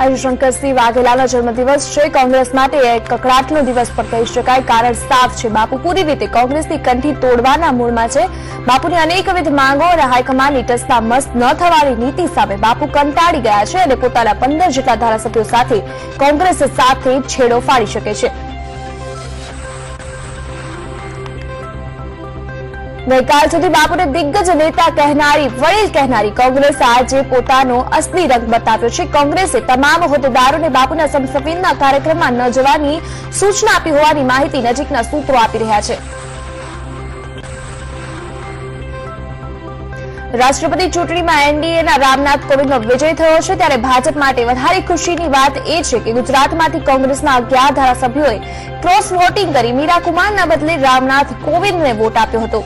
आज शंकरसिंह वाघेलाનો જન્મદિવસ છે। કોંગ્રેસ માટે એક કકડાટનો દિવસ પણ કહી શકાય। કારણ સાફ છે, બાપુ પૂરી રીતે કોંગ્રેસની કંઠી તોડવાના મૂળમાં છે। બાપુની અનેકવિધ માંગો અને હાઈકમાન્ડની ટસના મસ્ત ન થવાની નીતિ સામે બાપુ કંટાળી ગયા છે અને પોતાના 15 જેટલા ધારાસભ્યો સાથે કોંગ્રેસ સાથે છેડો ફાડી શકે છે। ગઈકાલ સુધી બાપુને દિગ્ગજ નેતા કહેનારી, વડીલ કહેનારી કોંગ્રેસ આજે પોતાનો અસલી રંગ બતાવ્યો છે। કોંગ્રેસે તમામ હોદ્દેદારોને બાપુના સમસફીનના કાર્યક્રમમાં ન જવાની સૂચના આપી હોવાની માહિતી નજીકના સૂત્રો આપી રહ્યા છે। રાષ્ટ્રપતિ ચૂંટણીમાં એનડીએના રામનાથ કોવિંદનો વિજય થયો છે, ત્યારે ભાજપ માટે વધારે ખુશીની વાત એ છે કે ગુજરાતમાંથી કોંગ્રેસના 11 ધારાસભ્યોએ ક્રોસ વોટિંગ કરી મીરા કુમારના બદલે રામનાથ કોવિંદને વોટ આપ્યો હતો।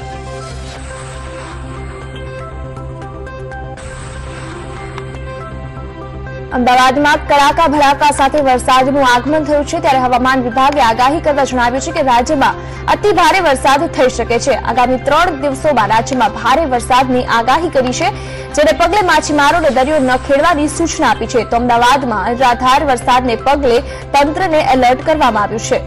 અમદાવાદમાં કડાકા ભડાકા સાથે વરસાદનું આગમન થયું છે, ત્યારે હવામાન વિભાગે આગાહી કરતા જણાવ્યું છે કે રાજ્યમાં અતિ ભારે વરસાદ થઈ શકે છે। આગામી 3 દિવસોમાં રાજ્યમાં ભારે વરસાદની આગાહી કરી છે, જેને પગલે માછીમારોને દરિયો ન ખેડવાની સૂચના આપી છે। તો અમદાવાદમાં અનરાધાર વરસાદને પગલે તંત્રને એલર્ટ કરવામાં આવ્યું છે।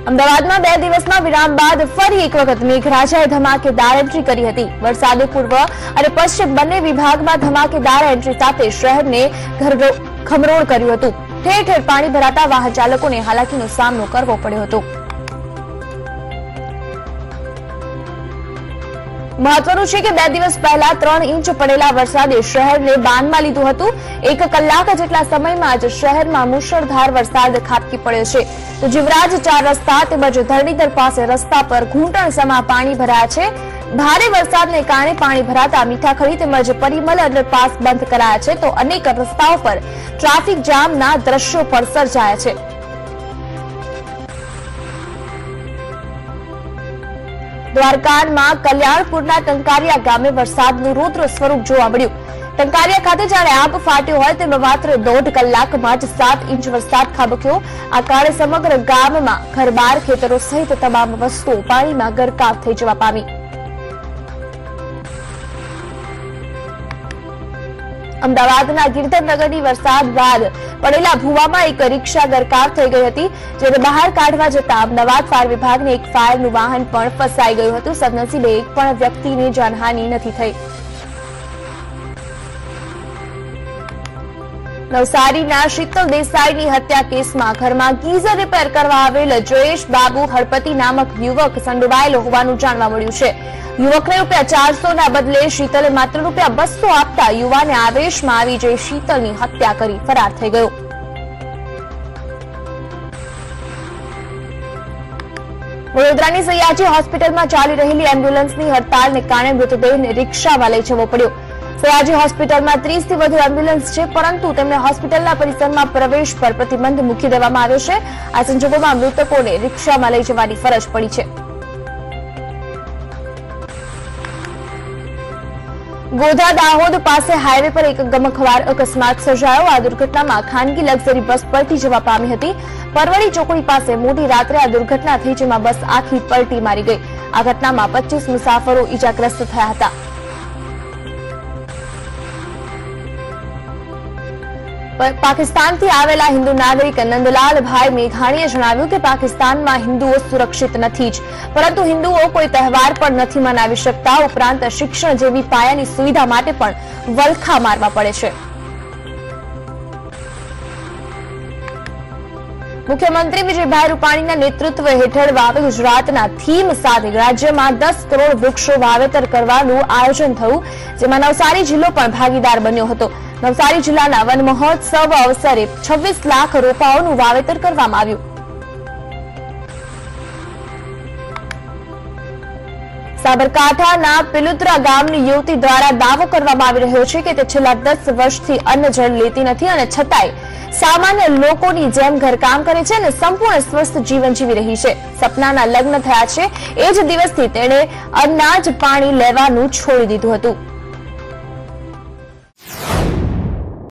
અમદાવાદમાં 2 દિવસના વિરામ બાદ ફરી એક વખત મેઘરાજાએ ધમાકેદાર એન્ટ્રી કરી હતી। વરસાદે પૂર્વ અને પશ્ચિમ બંને વિભાગમાં ધમાકેદાર એન્ટ્રી સાથે શહેરને ખમરોળ કર્યું હતું। ઠેર ઠેર પાણી ભરાતા વાહન ચાલકોને હાલાકીનો સામનો કરવો પડ્યો હતો। મહત્વનું છે કે 2 દિવસ પહેલા 3 ઇંચ પડેલા વરસાદે શહેરને બાનમાં લીધું હતું। 1 કલાક જેટલા સમયમાં જ શહેરમાં મુશળધાર વરસાદ ખાબકી પડ્યો છે। તો જીવરાજ 4 રસ્તા તેમજ ધરણીધર પાસે રસ્તા પર ઘૂંટણસમા પાણી ભરાયા છે। ભારે વરસાદને કારણે પાણી ભરાતા મીઠાખડી તેમજ પરિમલ અંડરપાસ બંધ કરાયા છે, તો અનેક રસ્તાઓ પર ટ્રાફિક જામના દ્રશ્યો પણ સર્જાયા છે। દ્વારકામાં કલ્યાણપુરના ટંકારિયા ગામે વરસાદનું રૌદ્ર સ્વરૂપ જોવા મળ્યું। ટંકારિયા ખાતે જાણે આબ ફાટ્યો હોય તેમાં માત્ર 1.5 કલાકમાં જ 7 ઇંચ વરસાદ ખાબક્યો। આ કારણે સમગ્ર ગામમાં ઘરબાર, ખેતરો સહિત તમામ વસ્તુઓ પાણીમાં ગરકાવ થઈ જવા પામી। અમદાવાદના ગિરધરનગરની વરસાદ બાદ પડેલા ભૂવામાં એક રિક્ષા ગરકાવ થઈ ગઈ હતી, જેને બહાર કાઢવા જતા અમદાવાદ ફાયર વિભાગને એક ફાયરનું વાહન પણ ફસાઈ ગયું હતું। સદનસીબે એક પણ વ્યક્તિને જાનહાનિ નથી થઈ। નવસારીના શીતલ દેસાઈની હત્યા કેસમાં ઘરમાં ગીઝર રિપેર કરવા આવેલ જયેશ બાબુ હળપતિ નામક યુવક સંડોવાયેલો હોવાનું જાણવા મળ્યું છે। યુવકને ₹400ના બદલે શીતલે માત્ર ₹200 આપતા યુવાને આવેશમાં આવી જઈ શીતલની હત્યા કરી ફરાર થઈ ગયો। વડોદરાની સયાજી હોસ્પિટલમાં ચાલી રહેલી એમ્બ્યુલન્સની હડતાલને કારણે મૃતદેહને રિક્ષામાં લઈ જવો પડ્યો। સયાજી હોસ્પિટલમાં 30 થી વધુ એમ્બ્યુલન્સ છે, પરંતુ તેમને હોસ્પિટલના પરિસરમાં પ્રવેશ પર પ્રતિબંધ મૂકી દેવામાં આવ્યો છે। આ સંજોગોમાં મૃતકોને રિક્ષામાં લઈ જવાની ફરજ પડી છે। ગોધા દાહોદ પાસે હાઈવે પર એક ગમખ્વાર અકસ્માત સર્જાયો। આ દુર્ઘટનામાં ખાનગી લક્ઝરી બસ પલટી જવા પામી હતી। પરવડી ચોકડી પાસે મોડી રાત્રે આ દુર્ઘટના થઈ, જેમાં બસ આખી પલટી મારી ગઈ। આ ઘટનામાં 25 મુસાફરો ઈજાગ્રસ્ત થયા હતા। પાકિસ્તાનથી આવેલા હિન્દુ નાગરિક નંદલાલભાઈ મેઘાણીએ જણાવ્યું કે પાકિસ્તાનમાં હિન્દુઓ સુરક્ષિત નથી જ, પરંતુ હિન્દુઓ કોઈ તહેવાર પણ નથી મનાવી શકતા। ઉપરાંત શિક્ષણ જેવી પાયાની સુવિધા માટે પણ વલખા મારવા પડે છે। મુખ્યમંત્રી વિજયભાઈ રૂપાણીના નેતૃત્વ હેઠળ વાવે ગુજરાતના થીમ સાથે રાજ્યમાં 10 કરોડ વૃક્ષો વાવેતર કરવાનું આયોજન થયું, જેમાં નવસારી જિલ્લો પણ ભાગીદાર બન્યો હતો। નવસારી જિલ્લાના વન મહોત્સવ અવસરે 26 લાખ રોપાઓનું વાવેતર કરવામાં આવ્યું। સાબરકાંઠાના પિલુત્રા ગામની યુવતી દ્વારા દાવો કરવામાં આવી રહ્યો છે કે તે છેલ્લા 10 વર્ષથી અન્ન જળ લેતી નથી અને છતાંય સામાન્ય લોકોની જેમ ઘરકામ કરે છે અને સંપૂર્ણ સ્વસ્થ જીવન જીવી રહી છે। સપનાના લગ્ન થયા છે એ જ દિવસથી તેણે અનાજ પાણી લેવાનું છોડી દીધું હતું।